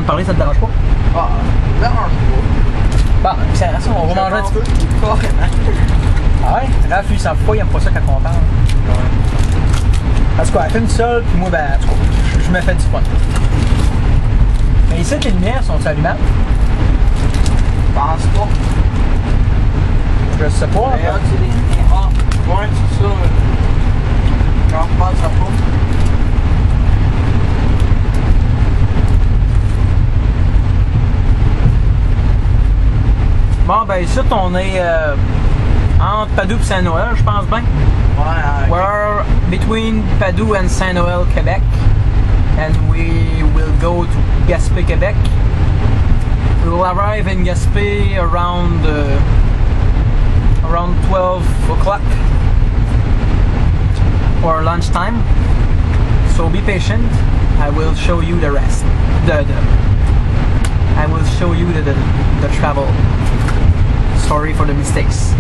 de parler, ça te dérange pas? Ah, ça dérange pas. Bon, c'est ça, on va manger un petit peu. Carrément. Ah ouais? Raph, lui, il s'en fout pas, il aime pas ça quand on parle. Ouais. En tout cas, elle filme seule, puis moi, ben, en tout cas, je me fais du fun. Mais ici, les lumières sont allumables? Je pense pas. Je sais pas. Mais là, tu les lumières. Ah, ouais, c'est ça. J'en pense pas. Bon, ben ici, on est entre Padoue et Saint-Noël, je pense bien. Ouais, We're between Padoue and Saint-Noël, Quebec. And we will go to Gaspé, Quebec. We will arrive in Gaspé around 12 o'clock or lunchtime. So be patient. I will show you the rest. I will show you the travel. Sorry for the mistakes.